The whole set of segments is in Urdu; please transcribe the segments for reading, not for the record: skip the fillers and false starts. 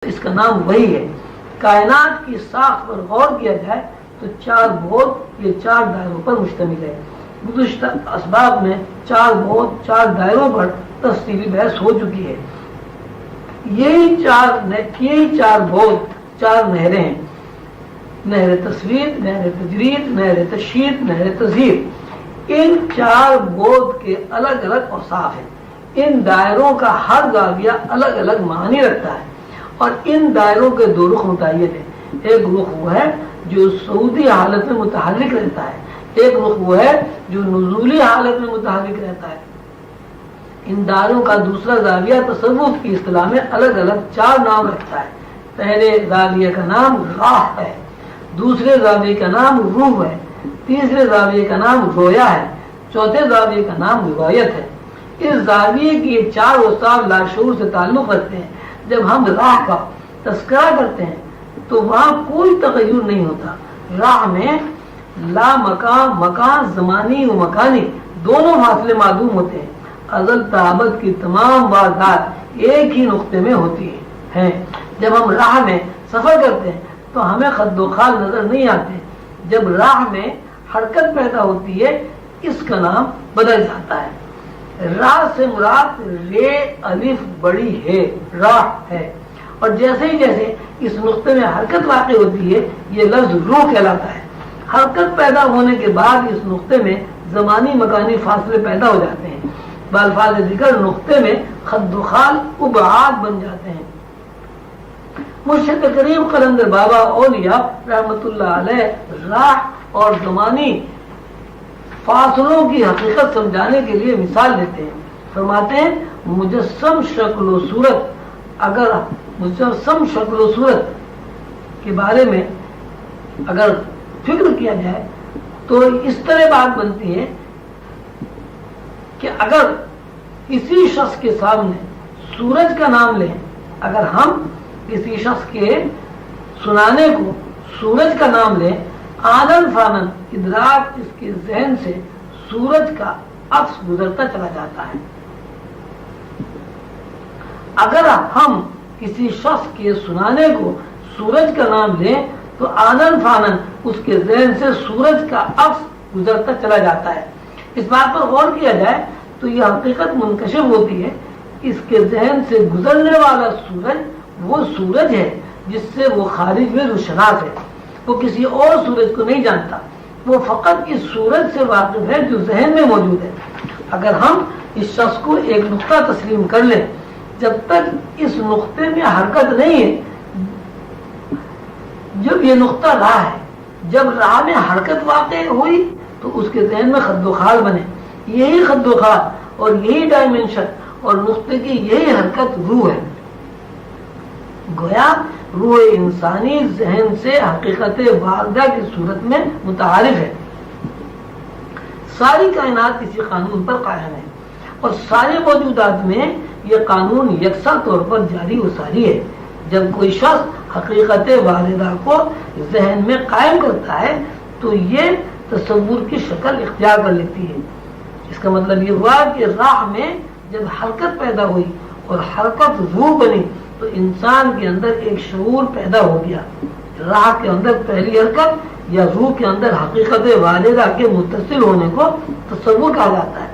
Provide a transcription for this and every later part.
اس کا نام وہی ہے۔ کائنات کی ساخت پر غور کیا جائے تو چار بعد یہ چار دائروں پر مشتمل ہے۔ گزشتہ اسباب میں چار بعد چار دائروں پر تفصیلی بحث ہو چکی ہے۔ یہی چار بعد چار نہریں ہیں، نہر تصویر، نہر تجرید، نہر تشہیر، نہر تظہیر۔ ان چار بعد کے الگ الگ اوصاف ہیں۔ ان دائروں کا ہر زاویہ الگ الگ معنی رکھتا ہے اور ان دائروں کے دو رخ متعین ہیں۔ ایک رخ وہ ہے جو صعودی حالت میں متحرک رہتا ہے، ایک رخ وہ ہے جو نزولی حالت میں متحرک رہتا ہے۔ ان دائروں کا دوسرا زاویہ تصوف کی اصطلاح میں الگ الگ چار نام رکھتا ہے۔ پہلے زاویہ کا نام راہ ہے، دوسرے زاویے کا نام روح ہے، تیسرے زاویے کا نام رویا ہے، چوتھے زاویے کا نام روایت ہے۔ اس زاویے کی یہ چار اوصاف لاشعور سے تعلق رکھتے ہیں۔ جب ہم راہ کا تذکرہ کرتے ہیں تو وہاں کوئی تغیر نہیں ہوتا۔ راہ میں لا مکان، مکان زمانی و مکانی دونوں فاصلے معلوم ہوتے ہیں۔ ازل تا ابد کی تمام واردات ایک ہی نقطے میں ہوتی ہیں۔ جب ہم راہ میں سفر کرتے ہیں تو ہمیں خد و خال نظر نہیں آتے۔ جب راہ میں حرکت پیدا ہوتی ہے اس کا نام بدل جاتا ہے۔ راہ سے مراد رے الف بڑی ہے، راہ ہے، اور جیسے ہی جیسے اس نقطے میں حرکت واقع ہوتی ہے یہ لفظ روح کہلاتا ہے۔ حرکت پیدا ہونے کے بعد اس نقطے میں زمانی مکانی فاصلے پیدا ہو جاتے ہیں۔ بالفاظ ذکر نقطے میں خد و خال ابعاد بن جاتے ہیں۔ مرشد کریم قلندر بابا اولیاء رحمت اللہ علیہ راہ اور زمانی فاصلوں کی حقیقت سمجھانے کے لیے مثال دیتے ہیں۔ فرماتے ہیں مجسم شکل و صورت، اگر مجسم شکل و صورت کے بارے میں اگر فکر کیا جائے تو اس طرح بات بنتی ہے کہ اگر کسی شخص کے سامنے سورج کا نام لیں، اگر ہم کسی شخص کے سنانے کو سورج کا نام لیں، آنن فانن ادراک اس کے ذہن سے سورج کا عکس گزرتا چلا جاتا ہے۔ اگر ہم کسی شخص کے سنانے کو سورج کا نام لیں تو آنن فانن اس کے ذہن سے سورج کا عکس گزرتا چلا جاتا ہے۔ اس بات پر غور کیا جائے تو یہ حقیقت منکشف ہوتی ہے، اس کے ذہن سے گزرنے والا سورج وہ سورج ہے جس سے وہ خارج میں روشناس ہے، وہ کسی اور سورج کو نہیں جانتا، وہ فقط اس سورج سے واقف ہے جو ذہن میں موجود ہے۔ اگر ہم اس شخص کو ایک نقطہ تسلیم کر لیں، جب تک اس نقطے میں حرکت نہیں ہے، جب یہ نقطہ راہ ہے، جب راہ میں حرکت واقع ہوئی تو اس کے ذہن میں خد و خال بنے، یہی خد و خال اور یہی ڈائمنشن اور نقطے کی یہی حرکت روح ہے۔ گویا روح انسانی ذہن سے حقیقت واردہ کی صورت میں متعارف ہے۔ ساری کائنات اسی قانون پر قائم ہے اور سارے موجودات میں یہ قانون یکساں طور پر جاری و ساری ہے۔ جب کوئی شخص حقیقت واردہ کو ذہن میں قائم کرتا ہے تو یہ تصور کی شکل اختیار کر لیتی ہے۔ اس کا مطلب یہ ہوا کہ راہ میں جب حرکت پیدا ہوئی اور حرکت روح بنی تو انسان کے اندر ایک شعور پیدا ہو گیا۔ راہ کے اندر پہلی حرکت یا روح کے اندر حقیقت والدہ کے متصل ہونے کو تصور کہا جاتا ہے۔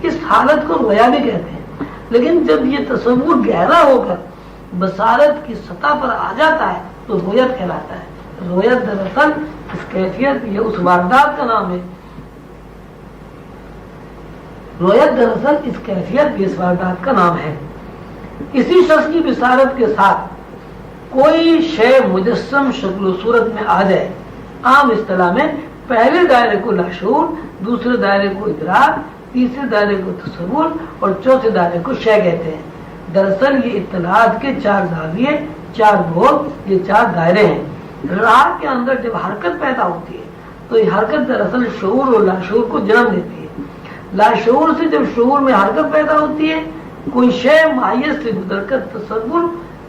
اس حالت کو رویا بھی کہتے ہیں۔ لیکن جب یہ تصور گہرا ہو کر بصارت کی سطح پر آ جاتا ہے تو رویت کہلاتا ہے۔ رویت دراصل اس کیفیت یہ اس واردات کا نام ہے۔ رویت دراصل اس کیفیت یہ اس واردات کا نام ہے۔ کسی شخص کی بصارت کے ساتھ کوئی شے مجسم شکل و صورت میں آ جائے، عام اصطلاح میں پہلے دائرے کو لاشعور، دوسرے دائرے کو ادراک، تیسرے دائرے کو تصور اور چوتھے دائرے کو شے کہتے ہیں۔ دراصل یہ اطلاعات کے چار زاویے، چار بعد، یہ چار دائرے ہیں۔ راہ کے اندر جب حرکت پیدا ہوتی ہے تو یہ حرکت دراصل شعور اور لاشعور کو جنم دیتی ہے۔ لاشعور سے جب شعور میں حرکت پیدا ہوتی ہے، کوئی شے ماہیت سے گزر کر تصور،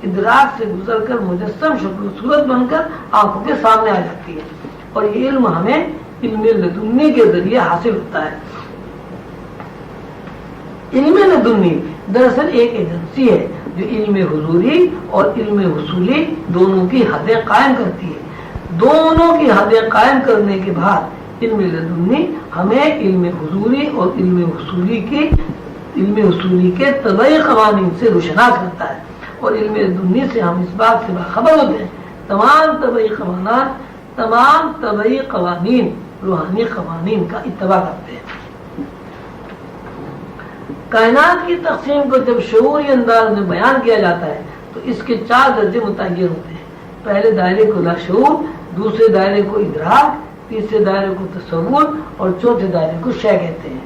ادراک سے گزر کر مجسم شکل و صورت بن کر آنکھوں کے سامنے آ جاتی ہے، اور یہ علم ہمیں علم لدنی کے ذریعے حاصل ہوتا ہے۔ علم لدنی دراصل ایک ایجنسی ہے جو علم حضوری اور علم حصولی دونوں کی حدیں قائم کرتی ہے. دونوں کی حدیں قائم کرنے کے بعد علم لدنی ہمیں علم حضوری اور علم حصولی کے طبعی قوانین سے روشناس کرتا ہے. اور علم لدنی سے ہم اس بات سے باخبر ہوتے ہیں تمام طبعی قوانین روحانی قوانین کا اتباع کرتے ہیں. کائنات کی تقسیم کو جب شعوری انداز میں بیان کیا جاتا ہے تو اس کے 4 درجے متعین ہوتے ہیں. پہلے دائرے کو لاشعور، دوسرے دائرے کو ادراک، تیسرے دائرے کو تصور اور چوتھے دائرے کو شے کہتے ہیں.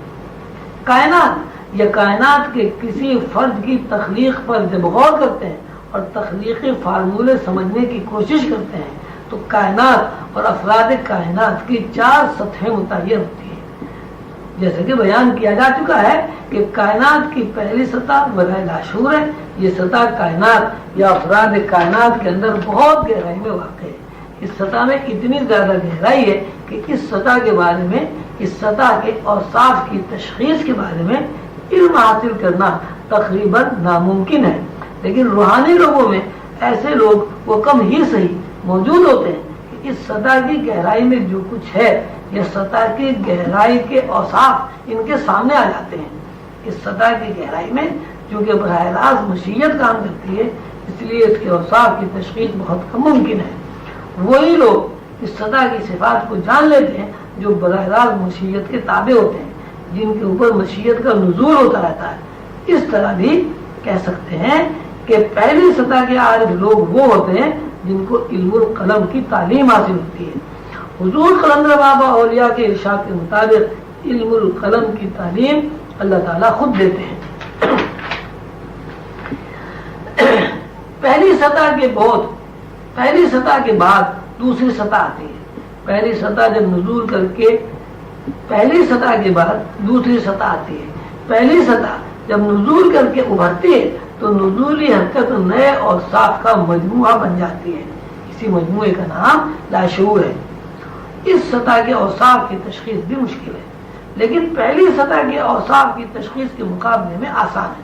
کائنات یا کائنات کے کسی فرد کی تخلیق پر جب غور کرتے ہیں اور تخلیقی فارمولے سمجھنے کی کوشش کرتے ہیں تو کائنات اور افراد کائنات کی 4 سطحیں متعین ہوتی ہیں. جیسے کہ بیان کیا جا چکا ہے کہ کائنات کی پہلی سطح وضع لاشعور ہے. یہ سطح کائنات یا افراد کائنات کے اندر بہت گہرائی میں واقع ہے. اس سطح میں اتنی زیادہ گہرائی ہے کہ اس سطح کے بارے میں، اس سطح کے اوصاف کی تشخیص کے بارے میں علم حاصل کرنا تقریباً ناممکن ہے. لیکن روحانی لوگوں میں ایسے لوگ وہ کم ہی صحیح موجود ہوتے ہیں کہ اس سطح کی گہرائی میں جو کچھ ہے یہ سطح کی گہرائی کے اوصاف ان کے سامنے آ جاتے ہیں. اس سطح کی گہرائی میں چونکہ براہ راست مشیت کام کرتی ہے اس لیے اس کے اوصاف کی تشخیص بہت کم ممکن ہے. وہی لوگ اس سطح کی صفات کو جان لیتے ہیں جو براہ راست مشیت کے تابع ہوتے ہیں، جن کے اوپر مشیت کا نزول ہوتا رہتا ہے. اس طرح بھی کہہ سکتے ہیں کہ پہلی سطح کے عارف لوگ وہ ہوتے ہیں جن کو علم القلم کی تعلیم حاصل ہوتی ہے. حضور قلندر بابا اولیاء کے ارشاد کے مطابق علم القلم کی تعلیم اللہ تعالیٰ خود دیتے ہیں. پہلی سطح کے بعد دوسری سطح آتی ہے. پہلی سطح جب نزول کر کے پہلی سطح کے بعد دوسری سطح آتی ہے. پہلی سطح جب نزول کر کے ابھرتی ہے تو نزولی حرکت نئے اور صاف کا مجموعہ بن جاتی ہے. اسی مجموعے کا نام لاشعور ہے. اس سطح کے اوصاف کی تشخیص بھی مشکل ہے لیکن پہلی سطح کے اوصاف کی تشخیص کے مقابلے میں آسان ہے.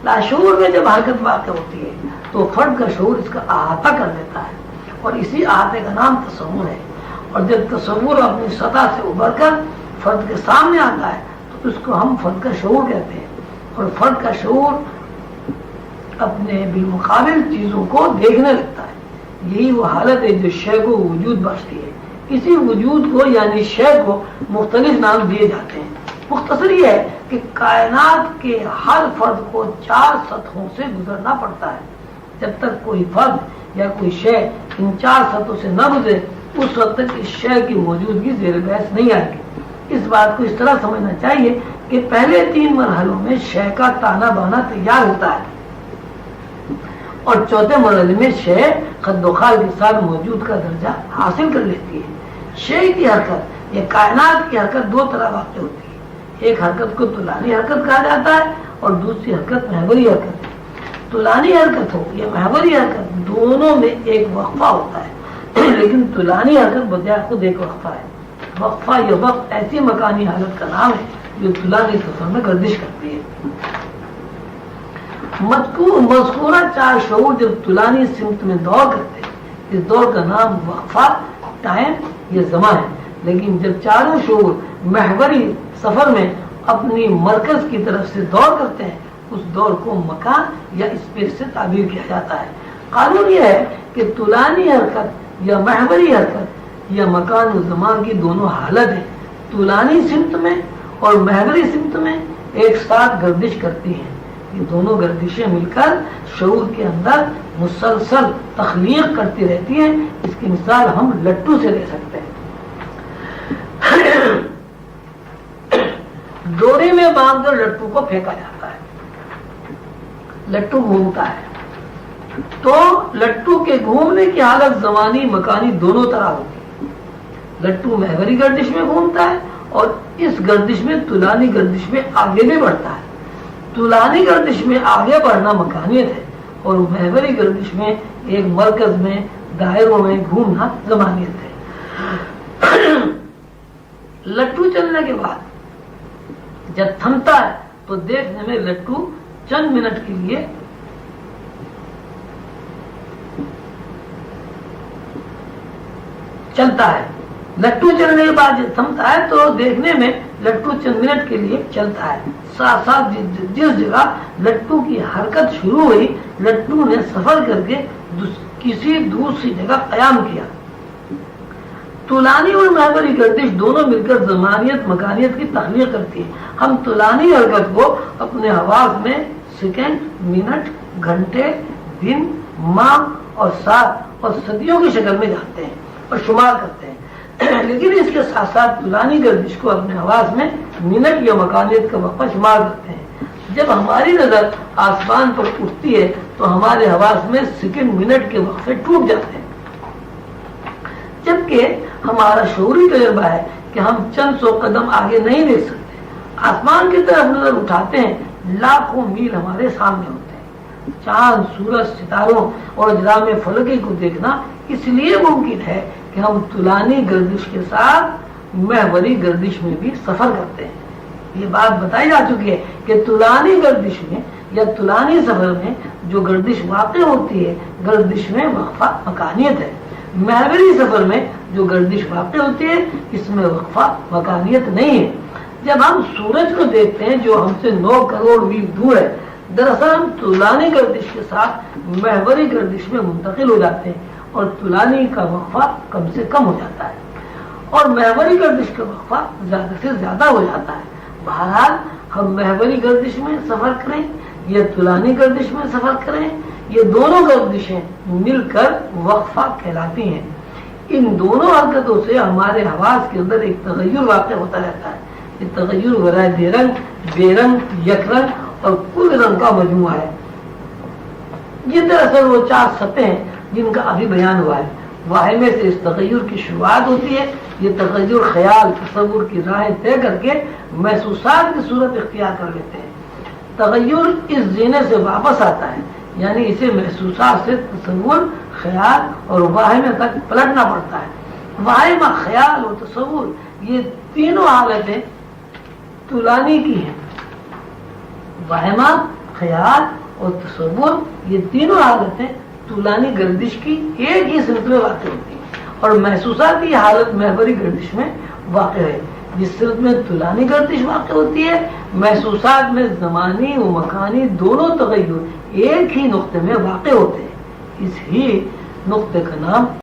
لاشعور میں جب حرکت واقع ہوتی ہے تو فرد کا شعور اس کا احاطہ کر لیتا ہے اور اسی احاطے کا نام تصور ہے. اور جب تصور اپنی سطح سے ابھر کر فرد کے سامنے آتا ہے تو اس کو ہم فرد کا شعور کہتے ہیں. اور فرد کا شعور اپنے بالمقابل چیزوں کو دیکھنے لگتا ہے. یہی وہ حالت ہے جو شے کو وجود بخشتی ہے. اسی وجود کو یعنی شے کو مختلف نام دیے جاتے ہیں. مختصر یہ ہے کہ کائنات کے ہر فرد کو 4 سطحوں سے گزرنا پڑتا ہے. جب تک کوئی فرد یا کوئی شے ان 4 سطحوں سے نہ گزرے اس وقت تک اس شے کی موجودگی زیر بحث نہیں آئے گی. اس بات کو اس طرح سمجھنا چاہیے کہ پہلے 3 مرحلوں میں شے کا تانا بانا تیار ہوتا ہے اور چوتھے مرحلے میں شے خد و خال کے ساتھ موجود کا درجہ حاصل کر لیتی ہے. شے کی حرکت یا کائنات کی حرکت 2 طرح واقع ہوتی ہے. ایک حرکت کو طولانی حرکت کہا جاتا ہے اور دوسری حرکت محوری حرکت ہے. طولانی حرکت ہو یا محوری حرکت دونوں میں ایک وقفہ ہوتا ہے لیکن طولانی حرکت بجائے خود ایک وقفہ ہے. وقفہ یا وقت ایسی مکانی حالت کا نام ہے جو طولانی سفر میں گردش کرتی ہے. مذکورہ 4 شعور جب طولانی سمت میں دور کرتے ہیں اس دور کا نام وقفہ، ٹائم یا زمان ہے. لیکن جب 4 شعور محوری سفر میں اپنی مرکز کی طرف سے دور کرتے ہیں اس دور کو مکان یا اسپیس سے تعبیر کیا جاتا ہے. قانون یہ ہے کہ طولانی حرکت یا محوری حرکت یا مکان و زمان کی دونوں حالت ہیں طولانی سمت میں اور محوری سمت میں ایک ساتھ گردش کرتی ہیں. یہ دونوں گردشیں مل کر شعور کے اندر مسلسل تخلیق کرتی رہتی ہیں. اس کی مثال ہم لٹو سے لے سکتے ہیں. ڈوری میں باندھ کر لٹو کو پھینکا جاتا ہے. لٹو گھومتا ہے تو لٹو کے گھومنے کی حالت زمانی مکانی دونوں طرح ہوتی ہے. لٹو محوری گردش میں گھومتا ہے اور اس گردش میں طولانی گردش میں آگے بھی بڑھتا ہے. طولانی گردش میں آگے بڑھنا مکانیت ہے اور محوری گردش میں ایک مرکز میں دائروں میں گھومنا زمانیت ہے. لٹو چلنے کے بعد جب تھمتا ہے تو دیکھنے میں لٹو چند منٹ کے لیے چلتا ہے. لٹو چلنے کے بعد جب تھمتا ہے تو دیکھنے میں لٹو چند منٹ کے لیے چلتا ہے. ساتھ ساتھ جس جگہ لٹو کی حرکت شروع ہوئی لٹو نے سفر کر کے کسی دوسری جگہ قیام کیا. طولانی اور محوری گردش دونوں مل کر زمانیت مکانیت کی تخلیق کرتی ہے. ہم طولانی حرکت کو اپنے حواس میں سیکنڈ، منٹ، گھنٹے، دن، ماہ اور سال اور صدیوں کی شکل میں جانتے ہیں اور شمار کرتے ہیں، لیکن اس کے ساتھ ساتھ طولانی گردش کو اپنے حواس میں منٹ یا مکانیت کا وقفہ شمار کرتے ہیں. جب ہماری نظر آسمان پر اٹھتی ہے تو ہمارے حواس میں سیکنڈ، منٹ کے وقفے ٹوٹ جاتے ہیں، جبکہ ہمارا شعوری تجربہ ہے کہ ہم چند سو قدم آگے نہیں دیکھ سکتے. آسمان کی طرف نظر اٹھاتے ہیں، لاکھوں میل ہمارے سامنے ہوتے ہیں. چاند، سورج، ستاروں اور اجرام فلکی کو دیکھنا اس لیے ممکن ہے کہ ہم طولانی گردش کے ساتھ محوری گردش میں بھی سفر کرتے ہیں. یہ بات بتائی جا چکی ہے کہ طولانی گردش میں یا طولانی سفر میں جو گردش واقع ہوتی ہے گردش میں وقفہ مکانیت ہے. محوری سفر میں جو گردش واقع ہوتی ہے اس میں وقفہ مکانیت نہیں ہے. جب ہم سورج کو دیکھتے ہیں جو ہم سے 9 کروڑ میل دور ہے، دراصل ہم طولانی گردش کے ساتھ محوری گردش میں منتقل ہو جاتے ہیں اور طولانی کا وقفہ کم سے کم ہو جاتا ہے اور محوری گردش کا وقفہ زیادہ سے زیادہ ہو جاتا ہے. بہرحال ہم محوری گردش میں سفر کریں یا طولانی گردش میں سفر کریں، یہ دونوں گردشیں مل کر وقفہ کہلاتی ہیں. ان دونوں حرکتوں سے ہمارے حواس کے اندر ایک تغیر واقع ہوتا رہتا ہے. یہ تغیر ورائے بے رنگ، بے رنگ، یک رنگ اور کل رنگ کا مجموعہ ہے. یہ دراصل وہ 4 سطحیں ہیں جن کا ابھی بیان ہوا ہے. واحد میں سے اس تغیر کی شروعات ہوتی ہے. یہ تغیر خیال، تصور کی راہیں طے کر کے محسوسات کی صورت اختیار کر لیتے ہیں. تغیر اس زینے سے واپس آتا ہے، یعنی اسے محسوسات سے تصور، خیال اور واہمہ تک پلٹنا پڑتا ہے. واہمہ، خیال اور تصور یہ تینوں حالتیں طولانی کی ہیں. واہمہ، خیال اور تصور یہ تینوں حالتیں طولانی گردش کی ایک ہی صورت میں واقع ہوتی ہیں اور محسوساتی حالت محوری گردش میں واقع ہے. جس صورت میں طولانی گردش واقع ہوتی ہے محسوسات میں زمانی و مکانی دونوں تغیر ایک ہی نقطے میں واقع ہوتے ہیں. اس ہی نقطے کا نام